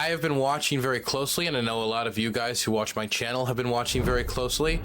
I have been watching very closely, and I know a lot of you guys who watch my channel have been watching very closely,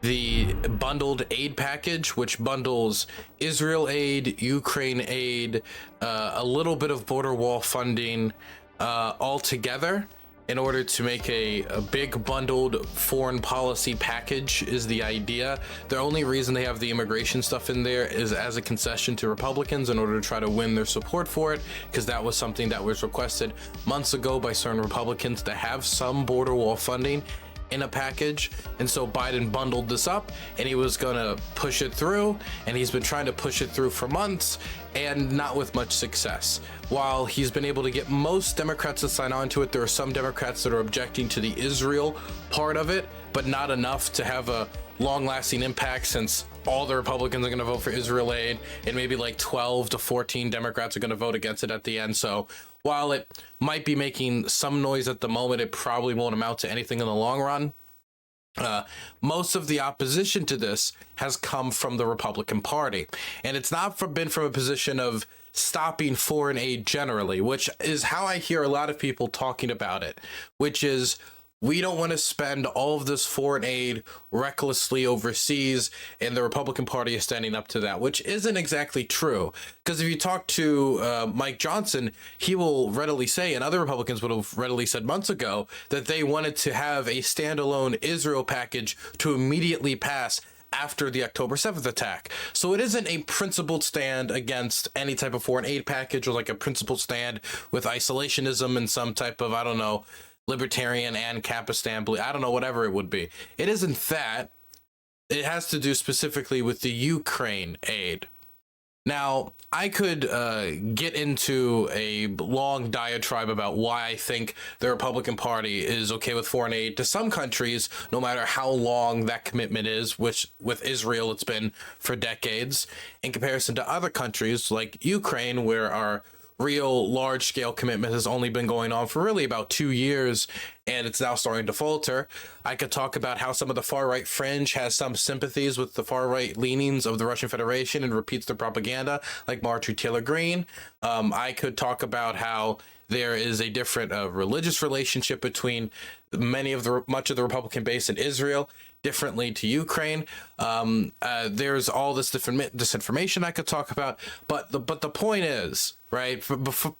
the bundled aid package, which bundles Israel aid, Ukraine aid, a little bit of border wall funding, all together in order to make a big bundled foreign policy package is the idea. The only reason they have the immigration stuff in there is as a concession to Republicans in order to try to win their support for it, because that was something that was requested months ago by certain Republicans to have some border wall funding in a package. And so Biden bundled this up and he was gonna push it through, and he's been trying to push it through for months and not with much success. While he's been able to get most Democrats to sign on to it, there are some Democrats that are objecting to the Israel part of it, but not enough to have a long-lasting impact, since all the Republicans are going to vote for Israel aid and maybe like 12 to 14 Democrats are going to vote against it at the end. So while it might be making some noise at the moment, it probably won't amount to anything in the long run. Most of the opposition to this has come from the Republican Party, and it's not been from a position of stopping foreign aid generally, which is how I hear a lot of people talking about it, which is, we don't want to spend all of this foreign aid recklessly overseas, and the Republican Party is standing up to that, which isn't exactly true. Because if you talk to Mike Johnson, he will readily say, and other Republicans would have readily said months ago, that they wanted to have a standalone Israel package to immediately pass after the October 7th attack. So it isn't a principled stand against any type of foreign aid package, or like a principled stand with isolationism and some type of, I don't know, libertarian and Capistan, I don't know, whatever it would be. It isn't that. It has to do specifically with the Ukraine aid. Now, I could get into a long diatribe about why I think the Republican Party is okay with foreign aid to some countries, no matter how long that commitment is, which with Israel, it's been for decades, in comparison to other countries like Ukraine, where our real large-scale commitment has only been going on for really about 2 years, and it's now starting to falter. I could talk about how some of the far-right fringe has some sympathies with the far-right leanings of the Russian Federation and repeats their propaganda, like Marjorie Taylor Greene. I could talk about how there is a different religious relationship between much of the Republican base in Israel, differently to Ukraine. There's all this different disinformation I could talk about, but the point is, right,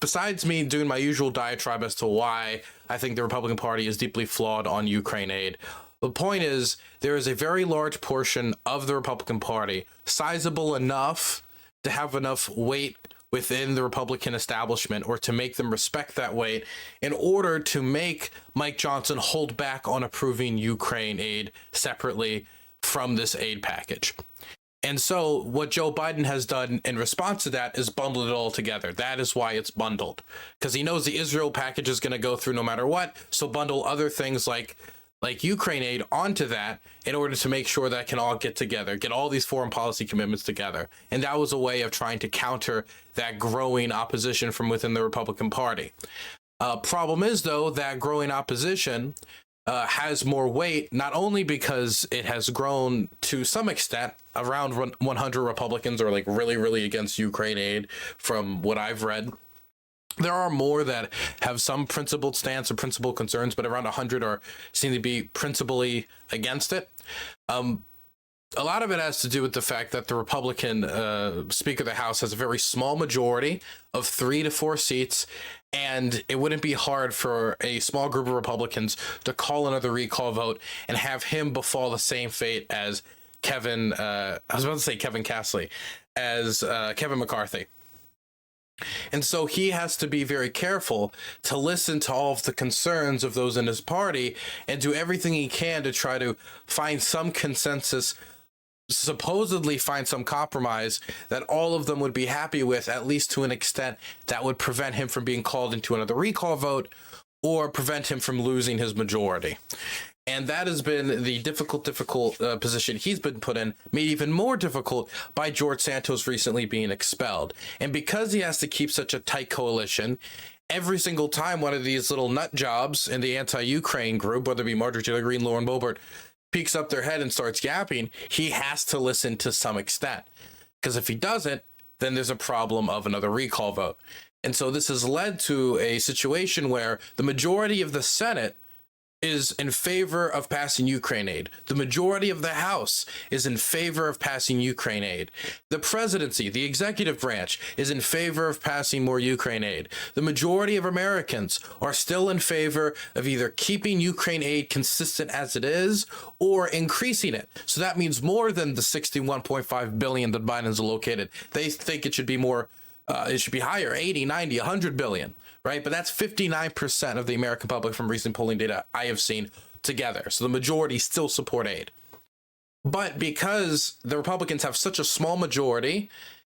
besides me doing my usual diatribe as to why I think the Republican Party is deeply flawed on Ukraine aid, the point is there is a very large portion of the Republican Party, sizable enough to have enough weight within the Republican establishment, or to make them respect that weight, in order to make Mike Johnson hold back on approving Ukraine aid separately from this aid package. And so what Joe Biden has done in response to that is bundled it all together. That is why it's bundled, because he knows the Israel package is going to go through no matter what. So bundle other things like Ukraine aid onto that in order to make sure that it can all get together, get all these foreign policy commitments together. And that was a way of trying to counter that growing opposition from within the Republican Party. Problem is, though, that growing opposition has more weight, not only because it has grown to some extent. Around 100 Republicans are like really, really against Ukraine aid from what I've read. There are more that have some principled stance or principled concerns, but around 100 seem to be principally against it. A lot of it has to do with the fact that the Republican Speaker of the House has a very small majority of 3 to 4 seats, and it wouldn't be hard for a small group of Republicans to call another recall vote and have him befall the same fate as Kevin Castley, as Kevin McCarthy. And so he has to be very careful to listen to all of the concerns of those in his party and do everything he can to try to find some consensus, supposedly find some compromise that all of them would be happy with, at least to an extent that would prevent him from being called into another recall vote or prevent him from losing his majority. And that has been the difficult position he's been put in, made even more difficult by George Santos recently being expelled. And because he has to keep such a tight coalition, every single time one of these little nut jobs in the anti-Ukraine group, whether it be Marjorie Taylor Greene, Lauren Boebert, peeks up their head and starts yapping, he has to listen to some extent. Because if he doesn't, then there's a problem of another recall vote. And so this has led to a situation where the majority of the Senate is in favor of passing Ukraine aid. The majority of the House is in favor of passing Ukraine aid. The presidency, the executive branch, is in favor of passing more Ukraine aid. The majority of Americans are still in favor of either keeping Ukraine aid consistent as it is or increasing it. So that means more than the $61.5 billion that Biden's allocated. They think it should be more, it should be higher, 80, 90, 100 billion. Right? But that's 59% of the American public from recent polling data I have seen together. So the majority still support aid. But because the Republicans have such a small majority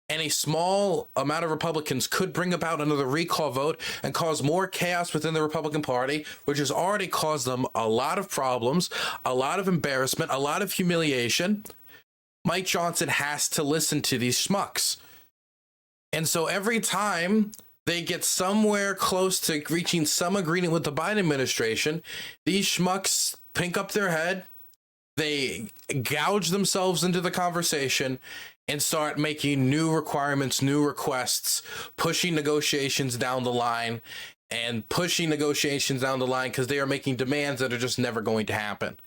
and a small amount of Republicans could bring about another recall vote and cause more chaos within the Republican Party, which has already caused them a lot of problems, a lot of embarrassment, a lot of humiliation, Mike Johnson has to listen to these schmucks. And so every time they get somewhere close to reaching some agreement with the Biden administration, these schmucks pink up their head, they gouge themselves into the conversation and start making new requirements, new requests, pushing negotiations down the line because they are making demands that are just never going to happen.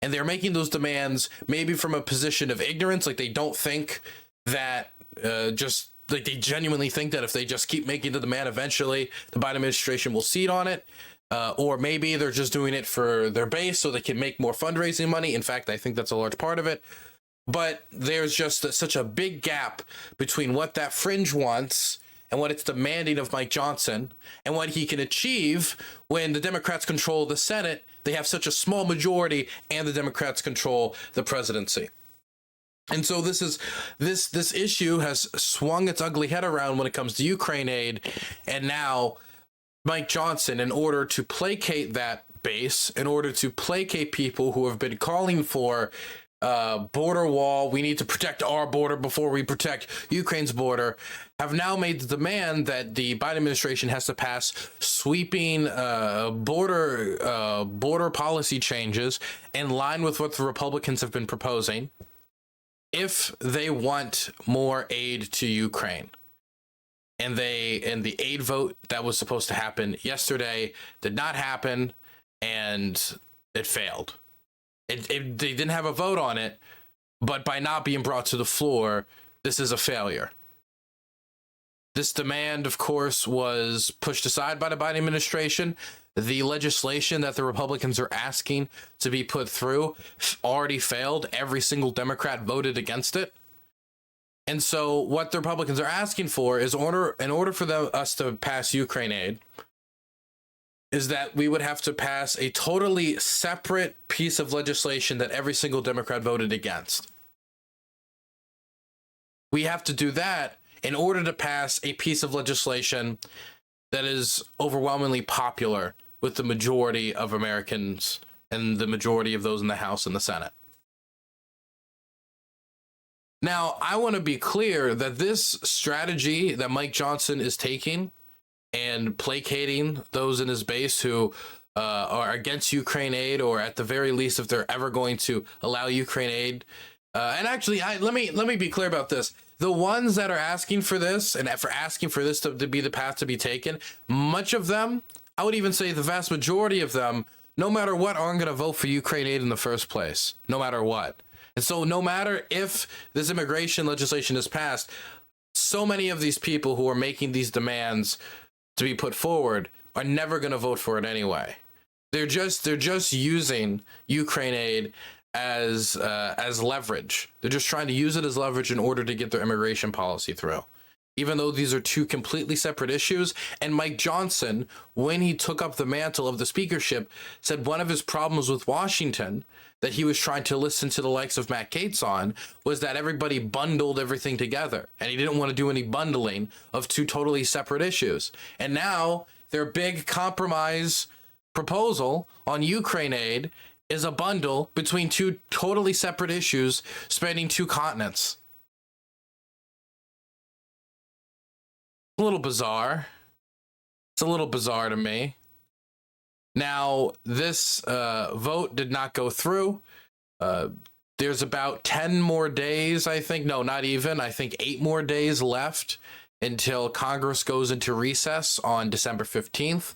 And they're making those demands maybe from a position of ignorance, like they don't think that like they genuinely think that if they just keep making the demand, eventually the Biden administration will cede on it. Or maybe they're just doing it for their base so they can make more fundraising money. In fact, I think that's a large part of it. But there's just such a big gap between what that fringe wants and what it's demanding of Mike Johnson and what he can achieve when the Democrats control the Senate. They have such a small majority and the Democrats control the presidency. And so this issue has swung its ugly head around when it comes to Ukraine aid. And now Mike Johnson, in order to placate that base, in order to placate people who have been calling for border wall, we need to protect our border before we protect Ukraine's border, have now made the demand that the Biden administration has to pass sweeping border policy changes in line with what the Republicans have been proposing if they want more aid to Ukraine. And the aid vote that was supposed to happen yesterday did not happen, and it failed. They didn't have a vote on it, but by not being brought to the floor, this is a failure. This demand, of course, was pushed aside by the Biden administration. The legislation that the Republicans are asking to be put through already failed. Every single Democrat voted against it. And so what the Republicans are asking for is in order for us to pass Ukraine aid, is that we would have to pass a totally separate piece of legislation that every single Democrat voted against. We have to do that in order to pass a piece of legislation that is overwhelmingly popular with the majority of Americans and the majority of those in the House and the Senate. Now, I want to be clear that this strategy that Mike Johnson is taking and placating those in his base who are against Ukraine aid, or at the very least, if they're ever going to allow Ukraine aid. And actually, let me be clear about this. The ones that are asking for this and for asking for this to be the path to be taken, much of them, I would even say the vast majority of them, no matter what, aren't going to vote for Ukraine aid in the first place, no matter what. And so no matter if this immigration legislation is passed, so many of these people who are making these demands to be put forward are never going to vote for it anyway. They're just using Ukraine aid as leverage. They're just trying to use it as leverage in order to get their immigration policy through, even though these are two completely separate issues. And Mike Johnson, when he took up the mantle of the speakership, said one of his problems with Washington that he was trying to listen to the likes of Matt Gaetz on was that everybody bundled everything together, and he didn't want to do any bundling of two totally separate issues. And now their big compromise proposal on Ukraine aid is a bundle between two totally separate issues spanning two continents. A little bizarre. It's a little bizarre to me. Now, this vote did not go through. There's about 10 more days, I think. No, not even. I think 8 more days left until Congress goes into recess on December 15th.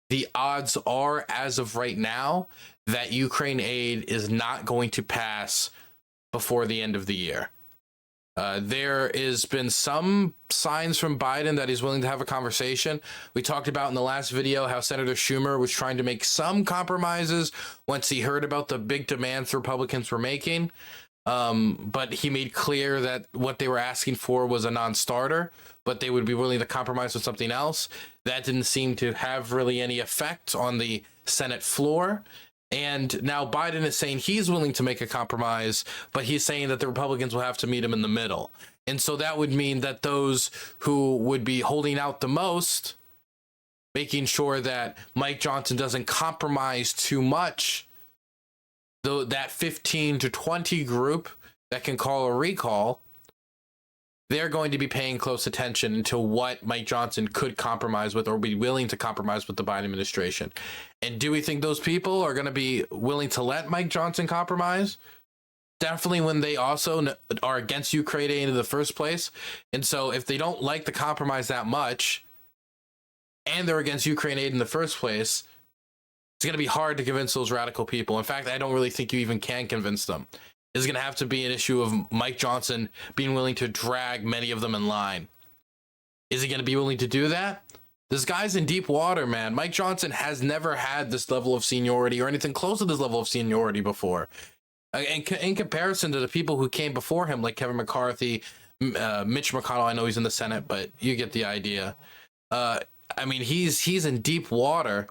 The odds are, as of right now, that Ukraine aid is not going to pass before the end of the year. There has been some signs from Biden that he's willing to have a conversation. We talked about in the last video how Senator Schumer was trying to make some compromises once he heard about the big demands Republicans were making. But he made clear that what they were asking for was a non-starter, but they would be willing to compromise with something else. That didn't seem to have really any effect on the Senate floor. And now Biden is saying he's willing to make a compromise, but he's saying that the Republicans will have to meet him in the middle. And so that would mean that those who would be holding out the most, making sure that Mike Johnson doesn't compromise too much, though that 15 to 20 group that can call a recall, they're going to be paying close attention to what Mike Johnson could compromise with or be willing to compromise with the Biden administration. And do we think those people are going to be willing to let Mike Johnson compromise? Definitely, when they also are against Ukraine aid in the first place. And so if they don't like the compromise that much and they're against Ukraine aid in the first place, it's going to be hard to convince those radical people. In fact, I don't really think you even can convince them. It's going to have to be an issue of Mike Johnson being willing to drag many of them in line. Is he going to be willing to do that? This guy's in deep water, man. Mike Johnson has never had this level of seniority or anything close to this level of seniority before. In comparison to the people who came before him, like Kevin McCarthy, Mitch McConnell, I know he's in the Senate, but you get the idea. I mean, he's in deep water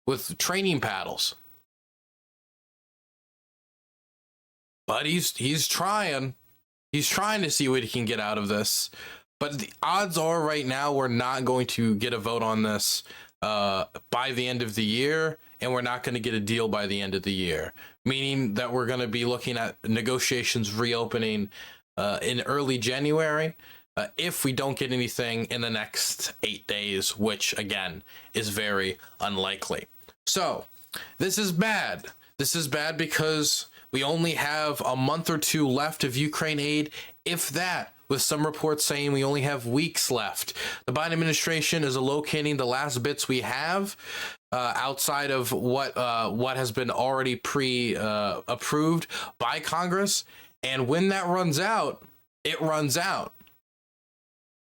with training paddles. But he's trying. He's trying to see what he can get out of this. But the odds are right now we're not going to get a vote on this by the end of the year, and we're not going to get a deal by the end of the year, meaning that we're going to be looking at negotiations reopening in early January if we don't get anything in the next 8 days, which, again, is very unlikely. So this is bad. This is bad because we only have a month or two left of Ukraine aid, if that, with some reports saying we only have weeks left. The Biden administration is allocating the last bits we have outside of what has been already approved by Congress. And when that runs out, it runs out.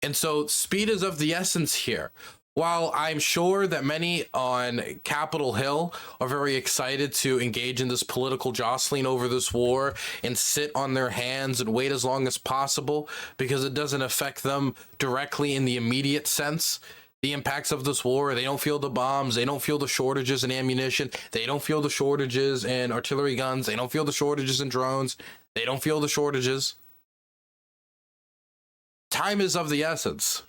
And so speed is of the essence here. While I'm sure that many on Capitol Hill are very excited to engage in this political jostling over this war and sit on their hands and wait as long as possible because it doesn't affect them directly in the immediate sense, the impacts of this war. They don't feel the bombs. They don't feel the shortages in ammunition. They don't feel the shortages in artillery guns. They don't feel the shortages in drones. They don't feel the shortages. Time is of the essence.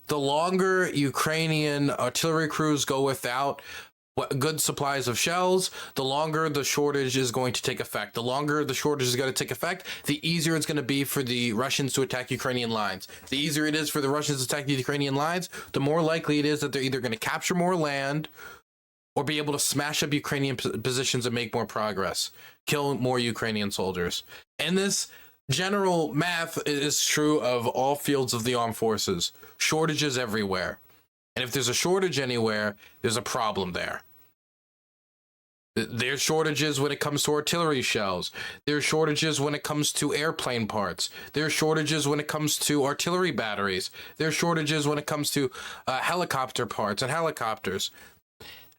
The longer Ukrainian artillery crews go without good supplies of shells, the longer the shortage is going to take effect. The longer the shortage is going to take effect, the easier it's going to be for the Russians to attack Ukrainian lines. The easier it is for the Russians to attack the Ukrainian lines, the more likely it is that they're either going to capture more land or be able to smash up Ukrainian positions and make more progress, kill more Ukrainian soldiers. And this general math is true of all fields of the armed forces. Shortages everywhere. And if there's a shortage anywhere, there's a problem there. There's shortages when it comes to artillery shells. There's shortages when it comes to airplane parts. There's shortages when it comes to artillery batteries. There's shortages when it comes to helicopter parts and helicopters.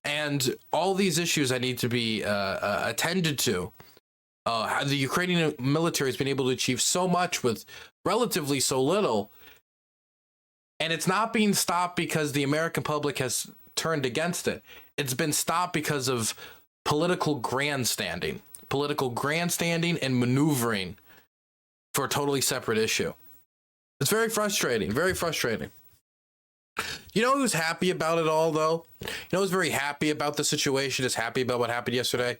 And all these issues that need to be attended to. The Ukrainian military has been able to achieve so much with relatively so little. And it's not being stopped because the American public has turned against it. It's been stopped because of political grandstanding and maneuvering for a totally separate issue. It's very frustrating, very frustrating. You know who's happy about it all, though? You know who's very happy about the situation, is happy about what happened yesterday?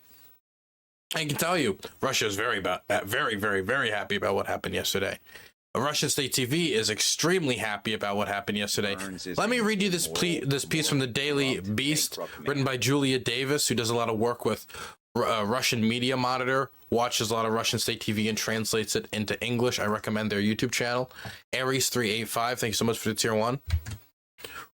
I can tell you, Russia is very, very happy about what happened yesterday. Russian state TV is extremely happy about what happened yesterday. Let me read you this piece from the Daily Beast, written by Julia Davis, who does a lot of work with Russian Media Monitor watches a lot of Russian state TV and translates it into English. I recommend their YouTube channel. Aries385, thank you so much for the tier 1.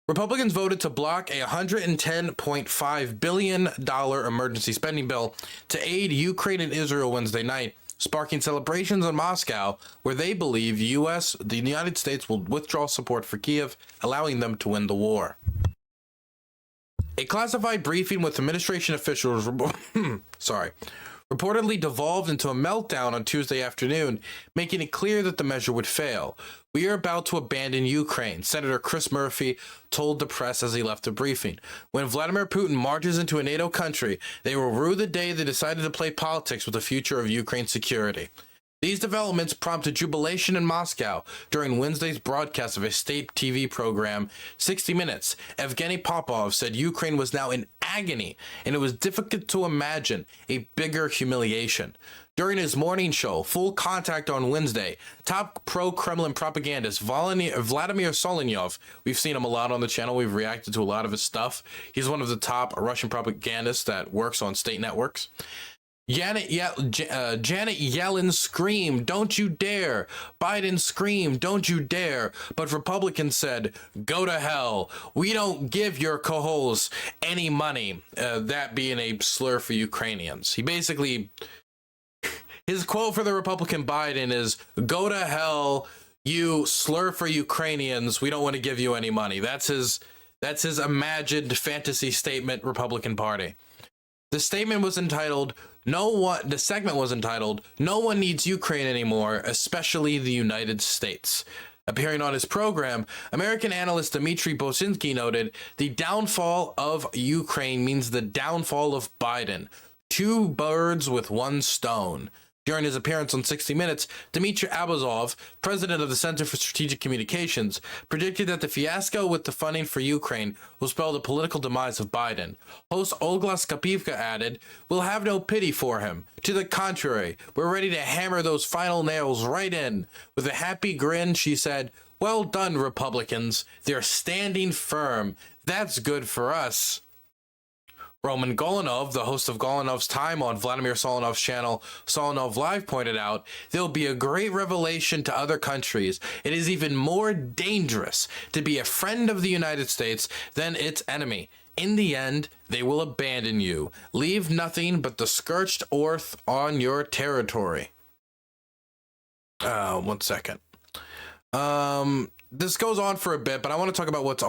Republicans voted to block a $110.5 billion emergency spending bill to aid Ukraine and Israel Wednesday night, sparking celebrations in Moscow, where they believe the United States will withdraw support for Kiev, allowing them to win the war. A classified briefing with administration officials reportedly devolved into a meltdown on Tuesday afternoon, making it clear that the measure would fail. "We are about to abandon Ukraine," Senator Chris Murphy told the press as he left the briefing. "When Vladimir Putin marches into a NATO country, they will rue the day they decided to play politics with the future of Ukraine's security." These developments prompted jubilation in Moscow during Wednesday's broadcast of a state TV program, 60 Minutes. Evgeny Popov said Ukraine was now in agony, and it was difficult to imagine a bigger humiliation. During his morning show, Full Contact on Wednesday, top pro-Kremlin propagandist Vladimir Solovyov, we've seen him a lot on the channel, we've reacted to a lot of his stuff. He's one of the top Russian propagandists that works on state networks. Janet Yellen screamed, "Don't you dare." Biden screamed, "Don't you dare." But Republicans said, "Go to hell. We don't give your coholes any money." That being a slur for Ukrainians. He basically, his quote for the Republican Biden is, "Go to hell, you slur for Ukrainians. We don't want to give you any money." That's his imagined fantasy statement, Republican Party. The segment was entitled, "No one needs Ukraine anymore, especially the United States." Appearing on his program, American analyst Dmitry Bosinski noted, "The downfall of Ukraine means the downfall of Biden. Two birds with one stone." During his appearance on 60 Minutes, Dmitry Abazov, president of the Center for Strategic Communications, predicted that the fiasco with the funding for Ukraine will spell the political demise of Biden. Host Olga Skopivka added, "We'll have no pity for him. To the contrary, we're ready to hammer those final nails right in." With a happy grin, she said, "Well done, Republicans. They're standing firm. That's good for us." Roman Golanov, the host of Golanov's Time on Vladimir Solovyov's channel DylanBurnsLIVE, pointed out, "There'll be a great revelation to other countries. It is even more dangerous to be a friend of the United States than its enemy. In the end, they will abandon you. Leave nothing but the scorched earth on your territory." One second. This goes on for a bit, but I want to talk about what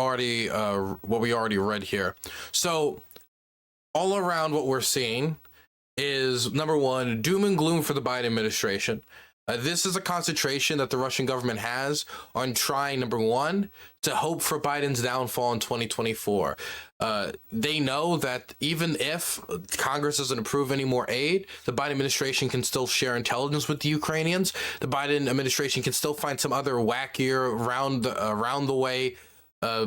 we already read here. So, all around what we're seeing is, number one, doom and gloom for the Biden administration. This is a concentration that the Russian government has on trying, number one, to hope for Biden's downfall in 2024. They know that even if Congress doesn't approve any more aid, the Biden administration can still share intelligence with the Ukrainians. The Biden administration can still find some other wackier, around the way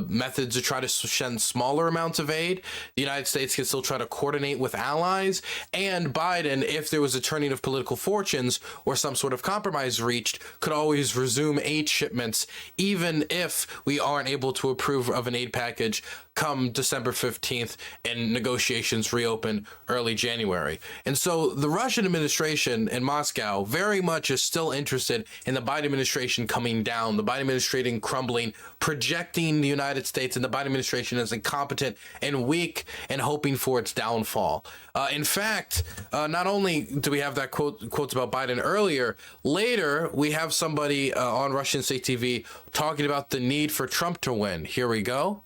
methods to try to send smaller amounts of aid. The United States can still try to coordinate with allies, and Biden, if there was a turning of political fortunes or some sort of compromise reached, could always resume aid shipments, even if we aren't able to approve of an aid package come December 15th and negotiations reopen early January. And so the Russian administration in Moscow very much is still interested in the Biden administration coming down, the Biden administration crumbling, projecting the United States and the Biden administration as incompetent and weak, and hoping for its downfall. In fact, not only do we have that quotes about Biden earlier, later we have somebody on Russian state TV talking about the need for Trump to win. Here we go.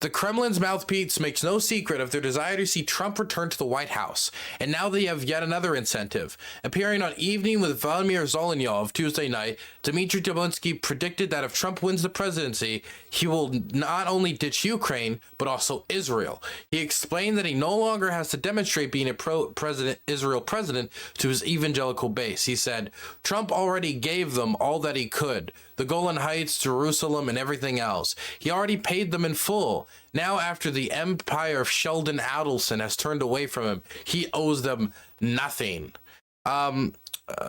The Kremlin's mouthpiece makes no secret of their desire to see Trump return to the White House, and now they have yet another incentive. Appearing on Evening with Vladimir Solovyov Tuesday night, Dmitry Dubinsky predicted that if Trump wins the presidency, he will not only ditch Ukraine, but also Israel. He explained that he no longer has to demonstrate being a pro-president Israel president to his evangelical base. He said, "Trump already gave them all that he could. The Golan Heights, Jerusalem, and everything else. He already paid them in full. Now, after the empire of Sheldon Adelson has turned away from him, he owes them nothing."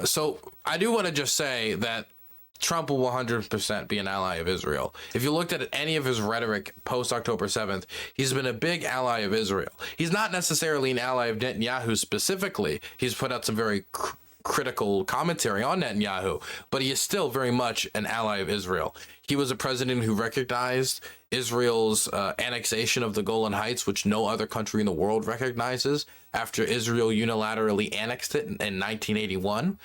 So I do want to just say that Trump will 100% be an ally of Israel. If you looked at any of his rhetoric post October 7th, he's been a big ally of Israel. He's not necessarily an ally of Netanyahu specifically. He's put out some very critical commentary on Netanyahu, but he is still very much an ally of Israel. He was a president who recognized Israel's annexation of the Golan Heights, which no other country in the world recognizes, after Israel unilaterally annexed it in 1981.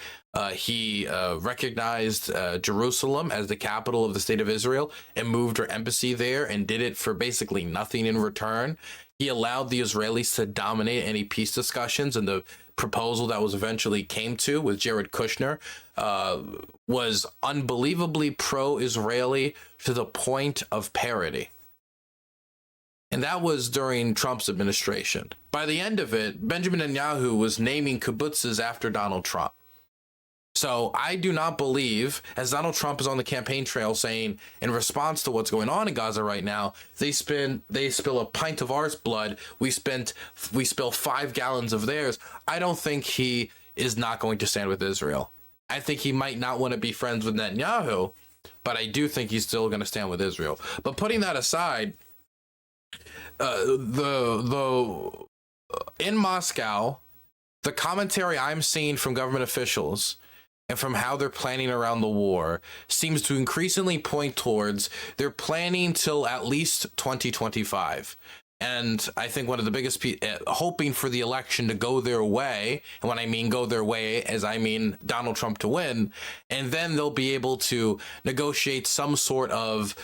He recognized Jerusalem as the capital of the state of Israel and moved her embassy there and did it for basically nothing in return. He allowed the Israelis to dominate any peace discussions, and the proposal that was eventually came to with Jared Kushner was unbelievably pro-Israeli to the point of parody. And that was during Trump's administration. By the end of it, Benjamin Netanyahu was naming kibbutzes after Donald Trump. So I do not believe, as Donald Trump is on the campaign trail saying, in response to what's going on in Gaza right now, they spill a pint of our blood, we spill 5 gallons of theirs. I don't think he is not going to stand with Israel. I think he might not want to be friends with Netanyahu, but I do think he's still going to stand with Israel. But putting that aside, in Moscow, the commentary I'm seeing from government officials and from how they're planning around the war seems to increasingly point towards they're planning till at least 2025. And I think one of the biggest hoping for the election to go their way, and when I mean go their way, as I mean Donald Trump to win, and then they'll be able to negotiate some sort of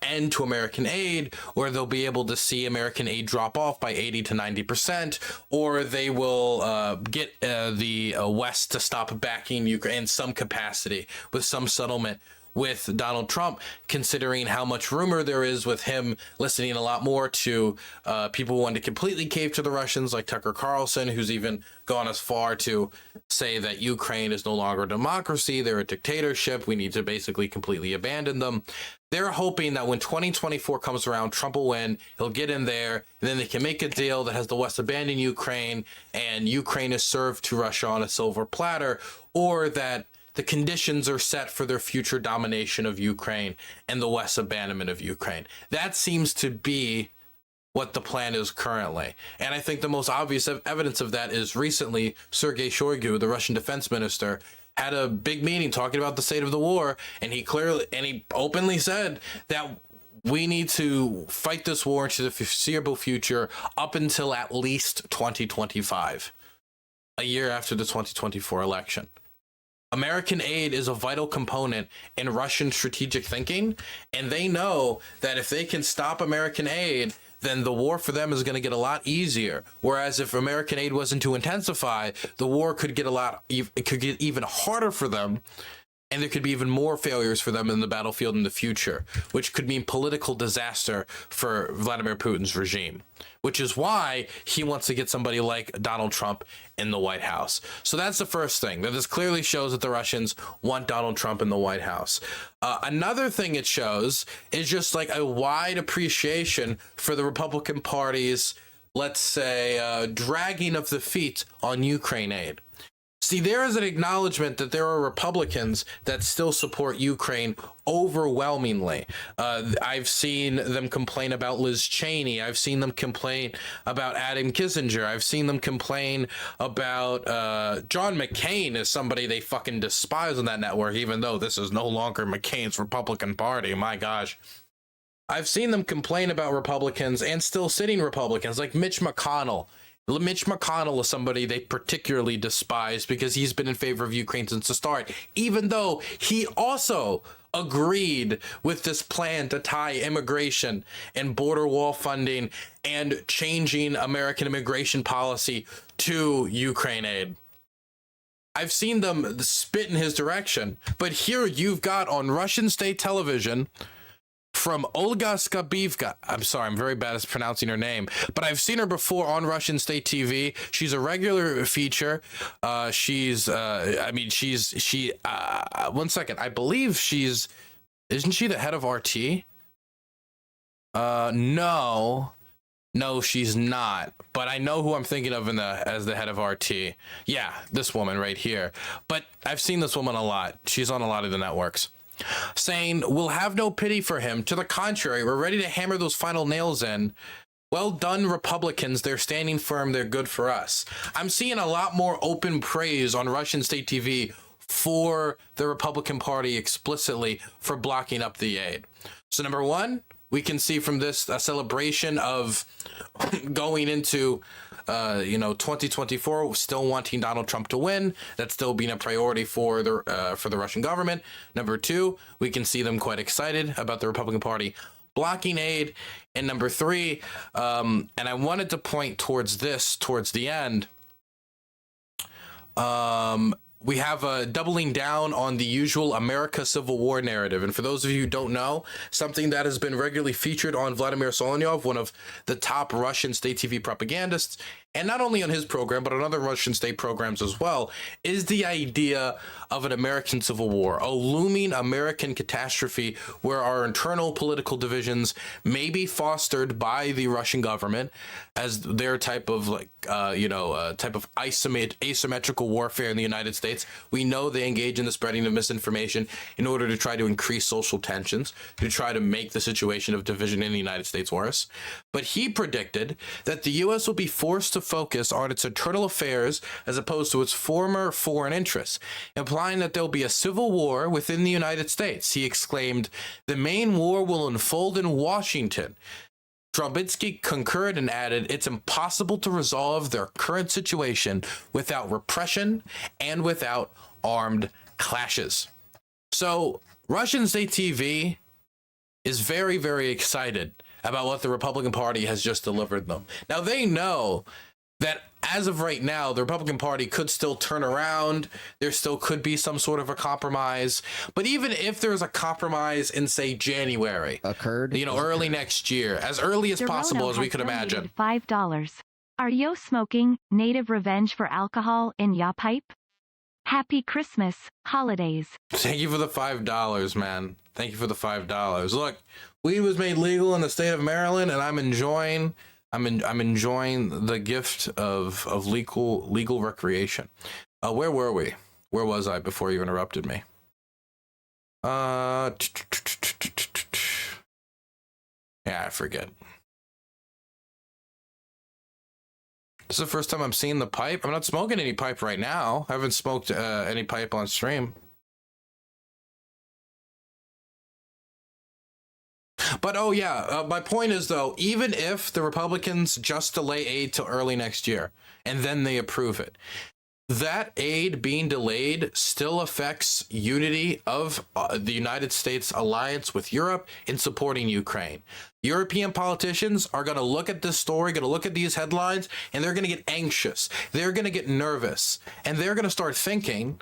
end to American aid, or they'll be able to see American aid drop off by 80 to 90%, or they will get the West to stop backing Ukraine in some capacity with some settlement with Donald Trump, considering how much rumor there is with him listening a lot more to people who want to completely cave to the Russians, like Tucker Carlson, who's even gone as far to say that Ukraine is no longer a democracy, they're a dictatorship, we need to basically completely abandon them. They're hoping that when 2024 comes around, Trump will win, he'll get in there, and then they can make a deal that has the West abandon Ukraine, and Ukraine is served to Russia on a silver platter, or that the conditions are set for their future domination of Ukraine and the West's abandonment of Ukraine. That seems to be what the plan is currently. And I think the most obvious evidence of that is recently Sergei Shoigu, the Russian defense minister, had a big meeting talking about the state of the war, and he openly said that we need to fight this war into the foreseeable future up until at least 2025, a year after the 2024 election. American aid is a vital component in Russian strategic thinking, and they know that if they can stop American aid, then the war for them is going to get a lot easier. Whereas if American aid wasn't to intensify, the war could get even harder for them, and there could be even more failures for them in the battlefield in the future, which could mean political disaster for Vladimir Putin's regime, which is why he wants to get somebody like Donald Trump in the White House. So that's the first thing, that this clearly shows that the Russians want Donald Trump in the White House. Another thing it shows is just like a wide appreciation for the Republican Party's, let's say, dragging of the feet on Ukraine aid. See, there is an acknowledgement that there are Republicans that still support Ukraine overwhelmingly. I've seen them complain about Liz Cheney. I've seen them complain about Adam Kissinger. I've seen them complain about John McCain as somebody they fucking despise on that network, even though this is no longer McCain's Republican Party. My gosh. I've seen them complain about Republicans and still sitting Republicans like Mitch McConnell. Mitch McConnell is somebody they particularly despise because he's been in favor of Ukraine since the start, even though he also agreed with this plan to tie immigration and border wall funding and changing American immigration policy to Ukraine aid. I've seen them spit in his direction, but here you've got on Russian state television from Olga Skabivka. I'm sorry, I'm very bad at pronouncing her name, but I've seen her before on Russian state TV. She's a regular feature. One second. I believe isn't she the head of RT? No, she's not, but I know who I'm thinking of as the head of RT. Yeah, this woman right here. But I've seen this woman a lot. She's on a lot of the networks. saying, "We'll have no pity for him. To the contrary, we're ready to hammer those final nails in. Well done, Republicans. They're standing firm. They're good for us." I'm seeing a lot more open praise on Russian state TV for the Republican Party explicitly for blocking up the aid. So number one, we can see from this a celebration of going into 2024, still wanting Donald Trump to win. That's still being a priority for the Russian government. Number two, we can see them quite excited about the Republican Party blocking aid. And number three, and I wanted to point towards the end. We have a doubling down on the usual America Civil War narrative. And for those of you who don't know, something that has been regularly featured on Vladimir Solonyov, one of the top Russian state TV propagandists, and not only on his program, but on other Russian state programs as well, is the idea of an American Civil War, a looming American catastrophe where our internal political divisions may be fostered by the Russian government as their type of asymmetrical warfare in the United States. We know they engage in the spreading of misinformation in order to try to increase social tensions, to try to make the situation of division in the United States worse. But he predicted that the U.S. will be forced to focus on its internal affairs as opposed to its former foreign interests, implying that there will be a civil war within the United States. He exclaimed, "The main war will unfold in Washington." Trubisky concurred and added, "It's impossible to resolve their current situation without repression and without armed clashes." So Russian state TV is very, very excited about what the Republican Party has just delivered them. Now, they know that as of right now, the Republican Party could still turn around. There still could be some sort of a compromise. But even if there's a compromise in, say, January, early next year, as early as possible as we could imagine. $5. Are you smoking native revenge for alcohol in ya pipe? Happy Christmas, holidays. Thank you for the $5, man. Thank you for the $5. Look, weed was made legal in the state of Maryland, and I'm enjoying the gift of legal recreation. Where were we? Where was I before you interrupted me? Yeah, I forget. This is the first time I'm seeing the pipe. I'm not smoking any pipe right now. I haven't smoked any pipe on stream. But oh yeah, my point is though, even if the Republicans just delay aid till early next year and then they approve it, that aid being delayed still affects unity of the United States alliance with Europe in supporting Ukraine. European politicians are going to look at this story, going to look at these headlines, and they're going to get anxious. They're going to get nervous, and they're going to start thinking,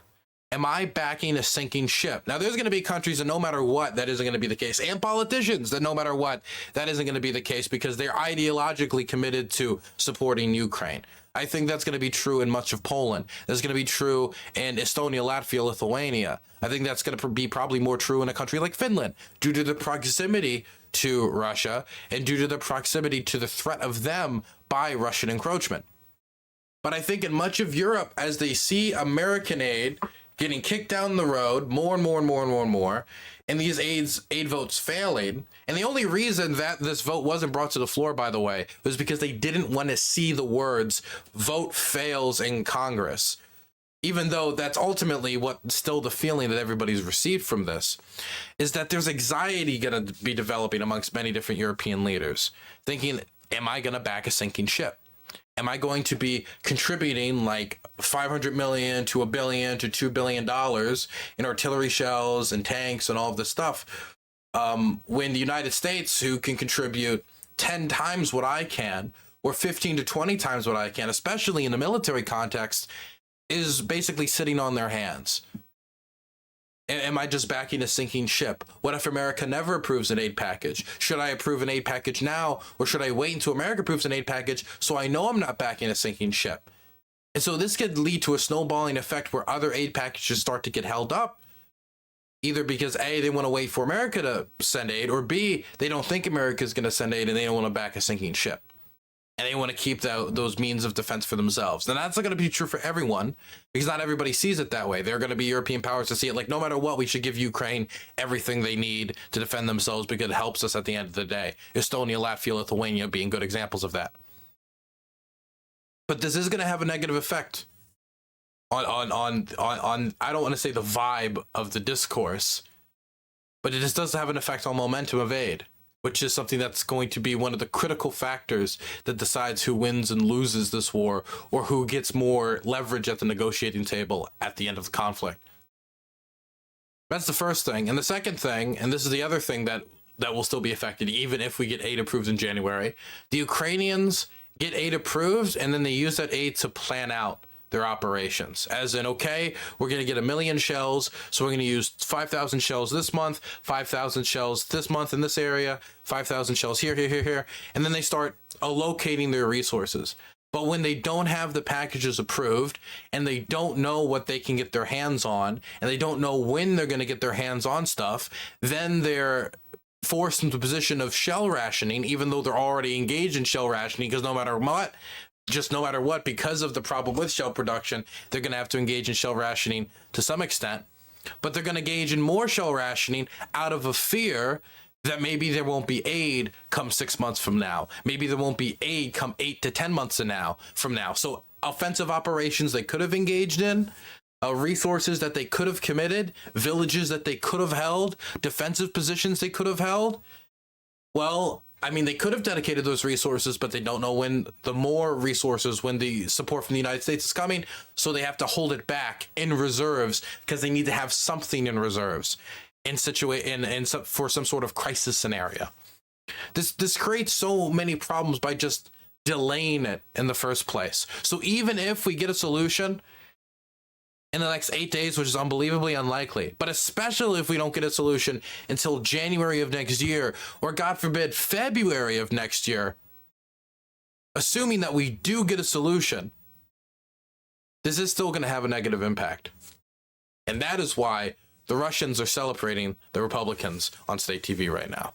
am I backing a sinking ship? Now, there's going to be countries that no matter what, that isn't going to be the case. And politicians that no matter what, that isn't going to be the case because they're ideologically committed to supporting Ukraine. I think that's going to be true in much of Poland. That's going to be true in Estonia, Latvia, Lithuania. I think that's going to be probably more true in a country like Finland due to the proximity to Russia and due to the proximity to the threat of them by Russian encroachment. But I think in much of Europe, as they see American aid getting kicked down the road more and more, and these aid votes failing. And the only reason that this vote wasn't brought to the floor, by the way, was because they didn't want to see the words "vote fails" in Congress, even though that's ultimately what still the feeling that everybody's received from this, is that there's anxiety going to be developing amongst many different European leaders, thinking, am I going to back a sinking ship? Am I going to be contributing like $500 million to $1 billion to $2 billion in artillery shells and tanks and all of this stuff when the United States, who can contribute 10 times what I can or 15 to 20 times what I can, especially in the military context, is basically sitting on their hands? Am I just backing a sinking ship? What if America never approves an aid package? Should I approve an aid package now, or should I wait until America approves an aid package so I know I'm not backing a sinking ship? And so this could lead to a snowballing effect where other aid packages start to get held up, either because A, they want to wait for America to send aid, or B, they don't think America is going to send aid and they don't want to back a sinking ship. and they want to keep those means of defense for themselves. And that's not going to be true for everyone, because not everybody sees it that way. There are going to be European powers to see it like, no matter what, we should give Ukraine everything they need to defend themselves because it helps us at the end of the day. Estonia, Latvia, Lithuania being good examples of that. But this is going to have a negative effect on I don't want to say the vibe of the discourse, but it just does have an effect on momentum of aid, which is something that's going to be one of the critical factors that decides who wins and loses this war, or who gets more leverage at the negotiating table at the end of the conflict. That's the first thing. And the second thing, and this is the other thing that will still be affected even if we get aid approved in January, the Ukrainians get aid approved and then they use that aid to plan out their operations, as in, okay, we're going to get 1 million shells, so we're going to use 5,000 shells this month, 5,000 shells this month in this area, 5,000 shells here, and then they start allocating their resources. But when they don't have the packages approved and they don't know what they can get their hands on, and they don't know when they're going to get their hands on stuff, then they're forced into a position of shell rationing, even though they're already engaged in shell rationing, because no matter what, because of the problem with shell production, they're going to have to engage in shell rationing to some extent. But they're going to engage in more shell rationing out of a fear that maybe there won't be aid come 6 months from now. Maybe there won't be aid come 8 to 10 months from now. So offensive operations they could have engaged in, resources that they could have committed, villages that they could have held, defensive positions they could have held. Well, I mean, they could have dedicated those resources, but they don't know when the support from the United States is coming. So they have to hold it back in reserves because they need to have something in reserves for some sort of crisis scenario. This creates so many problems by just delaying it in the first place. So even if we get a solution in the next 8 days, which is unbelievably unlikely, but especially if we don't get a solution until January of next year, or God forbid, February of next year, assuming that we do get a solution, this is still going to have a negative impact. And that is why the Russians are celebrating the Republicans on state TV right now.